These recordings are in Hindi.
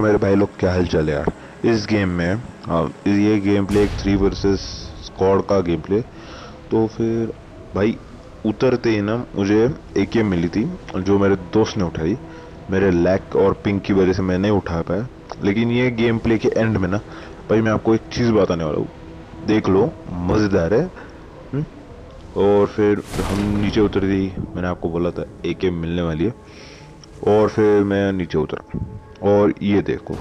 मेरे भाई लोग, क्या हाल चाल है यार। इस गेम में ये गेम प्ले एक 3 वर्सेस स्क्वाड का गेम प्ले। तो फिर भाई, उतरते ही ना मुझे एके मिली थी, जो मेरे दोस्त ने उठाई। मेरे लैक और पिंग की वजह से मैं नहीं उठा पाया। लेकिन ये गेम प्ले के एंड में ना भाई, मैं आपको एक चीज बताने वाला हूँ। देख लो, मजेदार है। हम्म? और फिर हम नीचे उतर दी। मैंने आपको बोला था एके मिलने वाली है। और फिर मैं नीचे उतरा, और ये देखो,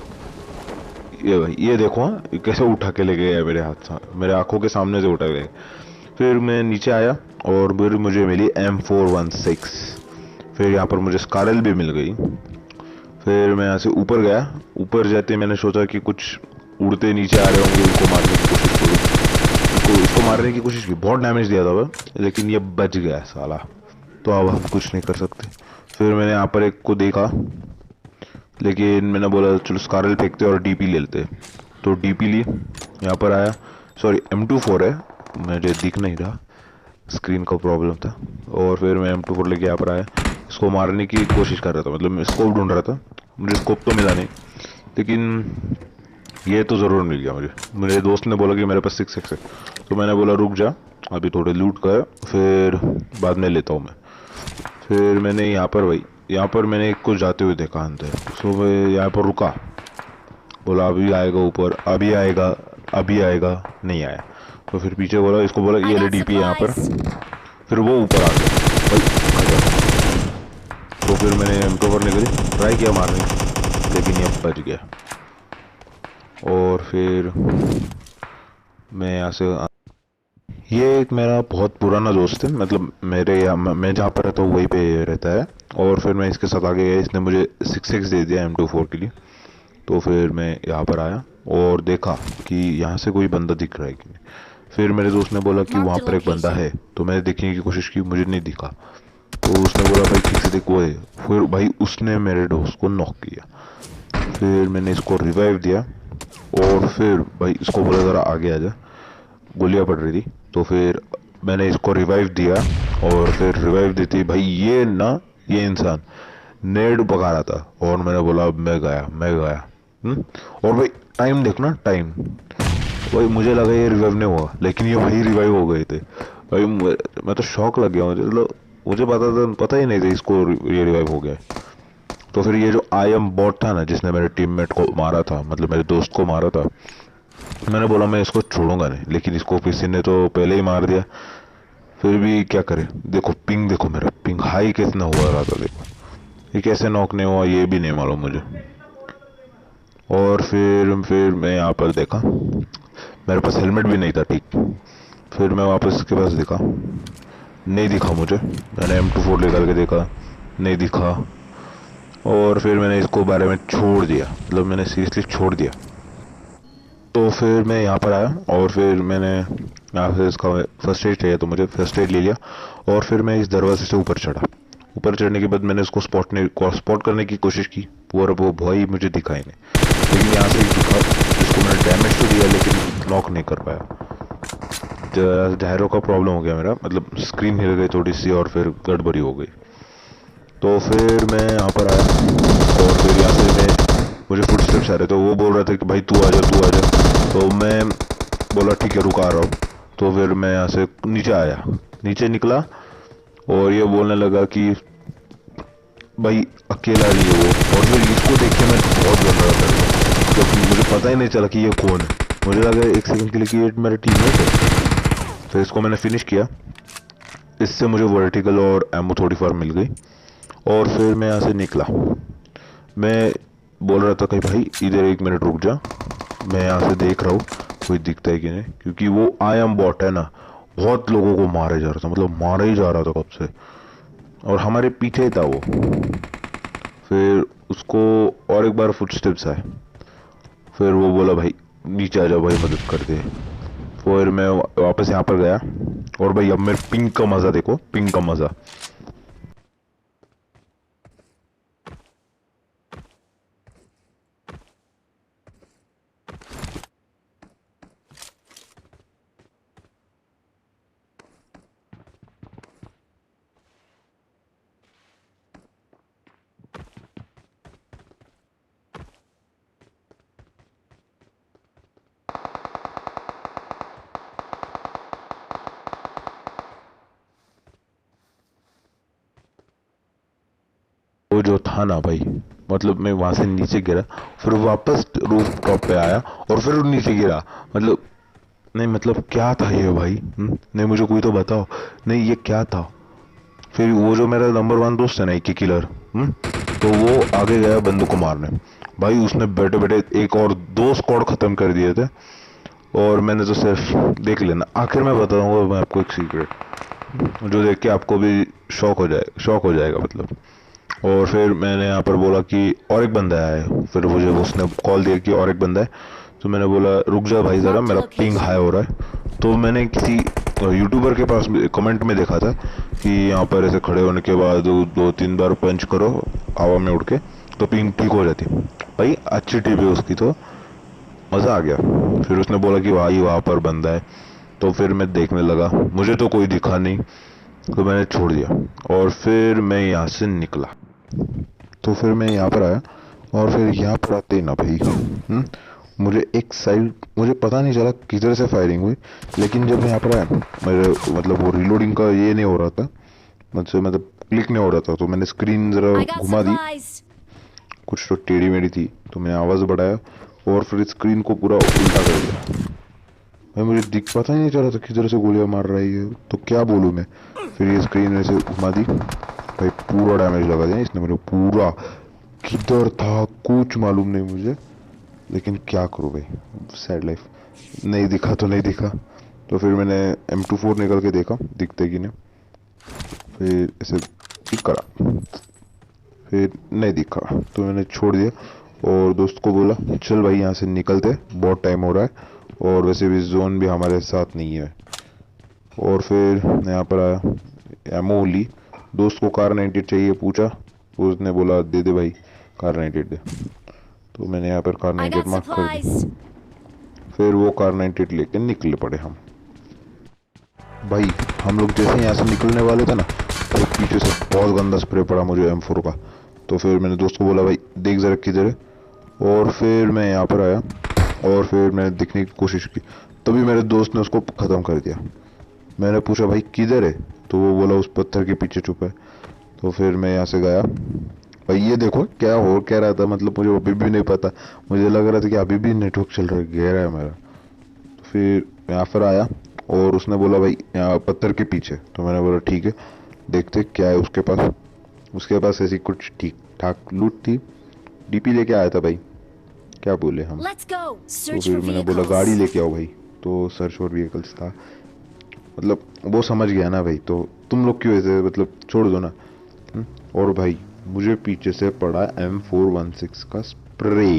ये भाई ये देखो, हाँ ये कैसे उठा के ले गए मेरे हाथ मेरे आंखों के सामने से उठा गए। फिर मैं नीचे आया, और फिर मुझे मिली M416। फिर यहाँ पर मुझे स्कारल भी मिल गई। फिर मैं यहाँ से ऊपर गया। ऊपर जाते मैंने सोचा कि कुछ उड़ते नीचे आ रहे होंगे, इनको मारने की कोशिश करूँ। इसको मारने की कोशिश की, बहुत डैमेज दिया था वह, लेकिन ये बच गया साला। तो अब हम कुछ नहीं कर सकते। फिर मैंने यहाँ पर एक को देखा, लेकिन मैंने बोला चलो स्कारल फेंकते और डीपी ले लेते। तो डीपी ली, यहाँ पर आया। सॉरी, M24 है, मुझे दिख नहीं रहा, स्क्रीन का प्रॉब्लम था। और फिर मैं M24 लेके यहाँ पर आया। इसको मारने की कोशिश कर रहा था, मतलब मैं स्कोप ढूंढ रहा था। मुझे स्कोप तो मिला नहीं, लेकिन ये तो ज़रूर मिल गया मुझे। मेरे दोस्त ने बोला कि मेरे पास 6x है। तो मैंने बोला रुक जा, अभी थोड़े लूट कर फिर बाद में लेता हूँ मैं। फिर मैंने यहाँ पर भाई, यहाँ पर मैंने एक को जाते हुए देखा अंदर। सो मैं यहाँ पर रुका, बोला अभी आएगा ऊपर, अभी आएगा, अभी आएगा, नहीं आया। तो फिर पीछे बोला, इसको बोला I ये ले got डीपी यहाँ पर। supplies. फिर वो ऊपर आ गया भाई, खत्म। तो फिर मैंने M24 निकली, ट्राई किया मारने की, लेकिन ये बच गया। और फिर मैं यहाँ से ये एक मेरा बहुत पुराना दोस्त है, मतलब मेरे यहाँ मैं जहाँ पर रहता हूँ वहीं पे रहता है। और फिर मैं इसके साथ आगे गया, इसने मुझे 6x दे दिया M24 के लिए। तो फिर मैं यहाँ पर आया और देखा कि यहाँ से कोई बंदा दिख रहा है कि नहीं। फिर मेरे दोस्त ने बोला कि Marked वहाँ a पर एक बंदा location. है। तो मैंने देखने की कोशिश की, मुझे नहीं दिखा। तो उसने बोला भाई ठीक से देखो है। फिर भाई उसने मेरे दोस्त को नॉक किया। फिर मैंने इसको रिवाइव दिया, और फिर भाई इसको बोला ज़रा आगे आ जा, गोलियां पड़ रही थी। तो फिर मैंने इसको रिवाइव दिया, और फिर रिवाइव देती भाई ये ना, ये इंसान नेड पका रहा था। और मैंने बोला अब मैं गया, मैं गया। और भाई टाइम देखना, टाइम। भाई मुझे लगा ये रिवाइव नहीं हुआ, लेकिन ये वही रिवाइव हो गए थे। भाई मैं तो शौक लग गया मुझे, मतलब मुझे पता ही नहीं था इसको ये रिवाइव हो गया है। तो फिर ये जो आई एम बॉट था ना, जिसने मेरे टीममेट को मारा था, मतलब मेरे दोस्त को मारा था, मैंने बोला मैं इसको छोड़ूंगा नहीं, लेकिन इसको किसी ने तो पहले ही मार दिया। फिर भी क्या करे, देखो पिंग, देखो मेरा पिंग हाई कितना हुआ रहा था, देखो ये कैसे नॉक नहीं हुआ ये भी नहीं मालूम मुझे। और फिर मैं यहाँ पर देखा, मेरे पास हेलमेट भी नहीं था, ठीक। फिर मैं वापस इसके पास देखा, नहीं दिखा मुझे। मैंने M24 लेकर के देखा, नहीं दिखा। और फिर मैंने इसको बारे में छोड़ दिया, मतलब मैंने सीरियसली छोड़ दिया। तो फिर मैं यहाँ पर आया, और फिर मैंने यहाँ से इसका फर्स्ट एड चाहिए, तो मुझे फर्स्ट एड ले लिया। और फिर मैं इस दरवाजे से ऊपर चढ़ा। ऊपर चढ़ने के बाद मैंने उसको स्पॉट करने की कोशिश की, और वो भाई मुझे दिखा ही नहीं। लेकिन यहाँ से एक दिखा, जिसको मैंने डैमेज तो दिया, लेकिन नॉक नहीं कर पाया। जायरो का प्रॉब्लम हो गया मेरा, मतलब स्क्रीन हिल गई थोड़ी सी, और फिर गड़बड़ी हो गई। तो फिर मैं यहाँ पर आया, और फिर यहाँ से मैं, मुझे फुटस्टेप्स आ रहे, तो वो बोल रहा था कि भाई तू आ जा, तू आ जा। तो मैं बोला ठीक है, रुका आ रहा हूँ। तो फिर मैं यहाँ से नीचे आया, नीचे निकला, और ये बोलने लगा कि भाई अकेला नहीं है वो। और फिर इसको देख के मैं बहुत डर लगा मेरे को, जब मुझे पता ही नहीं चला कि ये कौन है। मुझे लगा एक सेकंड के लिए कि ये मेरा टीममेट है। फिर इसको मैंने फिनिश किया। इससे मुझे वर्टिकल और M34 मिल गई। और फिर मैं यहाँ से निकला। मैं बोल रहा था कि भाई इधर 1 मिनट रुक जा, मैं यहाँ से देख रहा हूँ कोई दिखता है कि नहीं, क्योंकि वो आई एम बॉट है ना, बहुत लोगों को मारे जा रहा था, मतलब मारा ही जा रहा था कब से, और हमारे पीछे ही था वो। फिर उसको और एक बार फुटस्टेप्स आए। फिर वो बोला भाई नीचे आ जाओ भाई, मदद कर दे। फिर मैं वापस यहाँ पर गया, और भाई अब मेरे पिंग का मजा देखो, पिंग का मजा। वो जो था ना भाई, मतलब मैं वहां से नीचे गिरा, फिर वापस रूफ टॉप पे आया और फिर नीचे गिरा। मतलब नहीं, मतलब क्या था ये भाई? नहीं, मुझे कोई तो बताओ, नहीं ये क्या था? फिर वो जो मेरा नंबर 1 दोस्त है ना, एक किलर, तो वो आगे गया बंदूक को मारने। भाई उसने बैठे बैठे एक और 2 स्क्वाड खत्म कर दिए थे, और मैंने तो सिर्फ देख लेना, आखिर में बताऊंगा मैं आपको एक सीक्रेट जो देख के आपको भी शौक हो जाएगा मतलब। और फिर मैंने यहाँ पर बोला कि और एक बंदा है, फिर मुझे उसने कॉल दिया कि और एक बंदा है। तो मैंने बोला रुक जा भाई ज़रा, Marked a मेरा पिंग हाई location. हो रहा है। तो मैंने किसी यूट्यूबर के पास कमेंट में देखा था कि यहाँ पर ऐसे खड़े होने के बाद 2-3 बार पंच करो हवा में उड़ के, तो पिंग ठीक हो जाती। भाई अच्छी टिप है उसकी, तो मज़ा आ गया। फिर उसने बोला कि भाई वहाँ पर बंदा है, तो फिर मैं देखने लगा, मुझे तो कोई दिखा नहीं, तो मैंने छोड़ दिया और फिर मैं यहाँ से निकला। तो फिर मैं यहाँ पर आया, और फिर यहाँ पर आते ही ना भाई, मुझे एक साइड, मुझे पता नहीं चला किधर से फायरिंग हुई, लेकिन जब मैं यहाँ पर आया, मेरे मतलब वो रीलोडिंग का ये नहीं हो रहा था, मुझसे मतलब क्लिक नहीं हो रहा था, तो मैंने स्क्रीन ज़रा I got घुमा दी, supplies. कुछ तो टेढ़ी मेढ़ी थी, तो मैंने आवाज़ बढ़ाया और फिर स्क्रीन को पूरा उल्टा कर दिया। भाई मुझे दिख पता ही नहीं चला था किधर से गोलियां मार रही है, तो क्या बोलूँ मैं। फिर ये स्क्रीन ऐसे घुमा दी, भाई पूरा डैमेज लगा दिया इसने मेरे पूरा। किधर था कुछ मालूम नहीं मुझे, लेकिन क्या करूँ भाई, सैड लाइफ। नहीं दिखा तो नहीं दिखा, तो फिर मैंने M24 निकल के देखा दिखते कि नहीं, फिर ऐसे पिक करा, फिर नहीं दिखा, तो मैंने छोड़ दिया और दोस्त को बोला चल भाई यहाँ से निकलते, बहुत टाइम हो रहा है और वैसे भी जोन भी हमारे साथ नहीं है। और फिर मैं यहाँ पर आया, एमओ ली, दोस्त को कार 98 चाहिए पूछा, तो उसने बोला दे दे भाई कार 98 दे, तो मैंने यहाँ पर कार I 98 got मार्क कर दी। supplies. फिर वो कार 98 लेके निकले पड़े हम। भाई हम लोग जैसे यहाँ से निकलने वाले थे ना, तो पीछे से बहुत गंदा स्प्रे पड़ा मुझे M4 का। तो फिर मैंने दोस्त को बोला भाई देख जरा किधर है, और फिर मैं यहाँ पर आया और फिर मैंने दिखने की कोशिश की, तभी मेरे दोस्त ने उसको ख़त्म कर दिया। मैंने पूछा भाई किधर है, तो वो बोला उस पत्थर के पीछे छुपा है। तो फिर मैं यहाँ से गया, भाई ये देखो क्या हो कह रहा था, मतलब मुझे अभी भी नहीं पता, मुझे लग रहा था कि अभी भी नेटवर्क चल रहा है, गहरा है मेरा। तो फिर यहाँ पर आया और उसने बोला भाई यहाँ पत्थर के पीछे, तो मैंने बोला ठीक है देखते क्या है उसके पास। उसके पास ऐसी कुछ ठीक ठाक लूट थी, डीपी लेके आया था भाई, क्या बोले हम। Let's go. तो Search फिर for मैंने बोला गाड़ी vehicles. लेके आओ भाई, तो सर्च फॉर व्हीकल्स था, मतलब वो समझ गया ना भाई, तो तुम लोग क्यों ऐसे मतलब छोड़ दो ना। और भाई मुझे पीछे से पड़ा M416 का स्प्रे,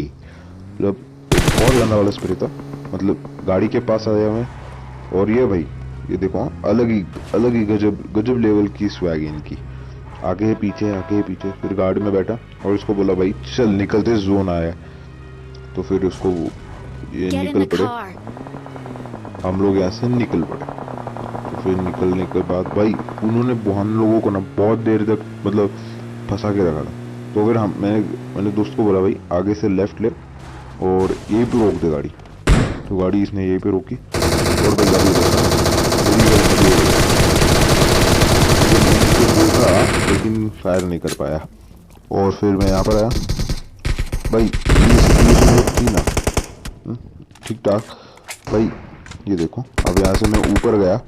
मतलब बहुत गंदा वाला स्प्रे था, मतलब गाड़ी के पास आया मैं, और ये भाई ये देखो अलग ही गजब गजब लेवल की स्वैग इनकी, आगे है पीछे, फिर गाड़ी में बैठा और इसको बोला भाई चल निकलते, जोन आया। तो फिर उसको ये Get in निकल the पड़े, car. हम लोग यहाँ से निकल पड़े। तो फिर निकलने के बाद भाई उन्होंने हम लोगों को ना बहुत देर तक मतलब फंसा के रखा था। तो फिर मैंने दोस्त को बोला भाई आगे से लेफ्ट ले और यहीं पे रोक दे गाड़ी, तो गाड़ी इसने यहीं पे रोकी और भाई गाड़ी रोका, मेरी गाड़ी खड़ी हो गई। मैंने उसको रोका लेकिन फायर नहीं कर पाया, और फिर मैं यहाँ पर आया, भाई ये सिचुएशन थी ना ठीक ठाक। भाई ये देखो अब यहाँ से मैं ऊपर गया,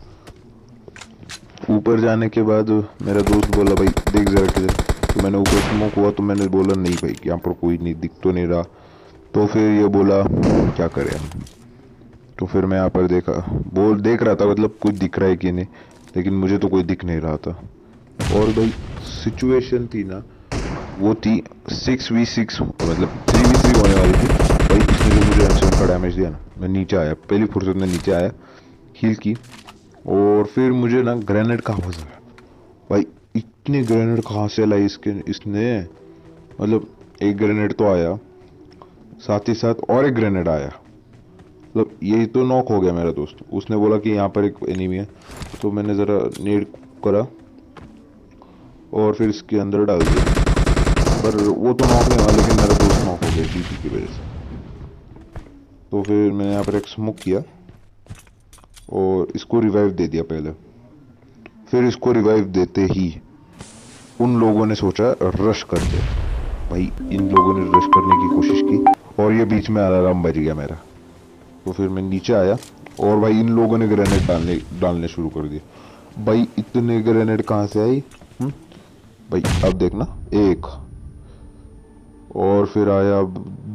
ऊपर जाने के बाद मेरा दोस्त बोला भाई देख जरा किधर, तो मैंने ऊपर स्मोक हुआ, तो मैंने बोला नहीं भाई यहाँ पर कोई नहीं दिख तो नहीं रहा। तो फिर ये बोला क्या करें हम, तो फिर मैं यहाँ पर देख रहा था मतलब कुछ दिख रहा है कि नहीं, लेकिन मुझे तो कोई दिख नहीं रहा था। और भाई सिचुएशन थी ना वो थी 6v6, मतलब 3v3 होने वाली थी। भाई इसने जो मुझे M7 का डैमेज दिया ना, मैं नीचे आया, पहली फुर्सत में नीचे आया, हील की, और फिर मुझे ना ग्रेनेड का आवाज़ आया। भाई इतने ग्रेनेड कहाँ से लाई इसने, मतलब एक ग्रेनेड तो आया, साथ ही साथ और एक ग्रेनेड आया, मतलब यही तो नॉक हो गया मेरा दोस्त। उसने बोला कि यहाँ पर एक एनिमी है, तो मैंने ज़रा नेड करा और फिर इसके अंदर डाल दिया, पर वो तो नॉक नहीं हुआ, लेकिन मेरा दोस्त नॉक हो गया डीपी की वजह से। तो फिर मैंने यहाँ पर एक स्मोक किया और इसको रिवाइव दे दिया पहले। फिर इसको रिवाइव देते ही उन लोगों ने सोचा रश करते। भाई इन लोगों ने रश करने की कोशिश की और ये बीच में अलार्म बज गया मेरा। तो फिर मैं नीचे आया और भाई इन लोगों ने ग्रेनेड डालने शुरू कर दिए। भाई इतने ग्रेनेड कहाँ से आई? भाई अब देखना, एक और फिर आया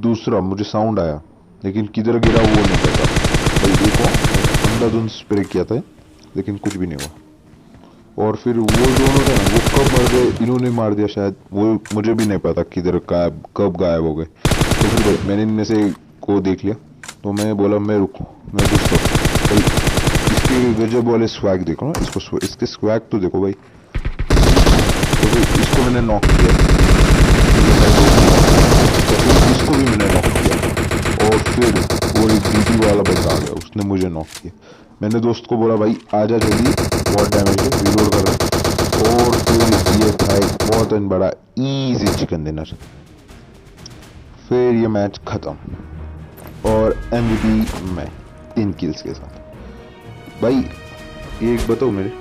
दूसरा, मुझे साउंड आया लेकिन किधर गिरा वो नहीं पता। भाई देखो अंधाधुंध स्प्रे किया था लेकिन कुछ भी नहीं हुआ। और फिर वो दोनों थे ना, वो कब मर गए, इन्होंने मार दिया शायद, वो मुझे भी नहीं पता किधर कब गायब हो गए। तो फिर मैंने इनमें से को देख लिया तो मैं बोला मैं रुकूं, मैं घुसता हूं। भाई इसके गजब वाले स्वैग देखो ना, इसके स्वैग तो देखो भाई। तो फिर इसको मैंने नॉक किया, तो फिर इसको भी मैंने नॉक किया और फिर वो एक बीटी वाला बंदा आ गया, उसने मुझे नॉक किया। मैंने दोस्त को बोला भाई आजा जल्दी, बहुत डैमेज है, रिलोड कर रहा है। और फिर ये था एक बहुत बड़ा इजी चिकन डिनर। फिर ये मैच खत्म और MVP मैं 3 किल्स के साथ। भाई एक बताओ मेरे,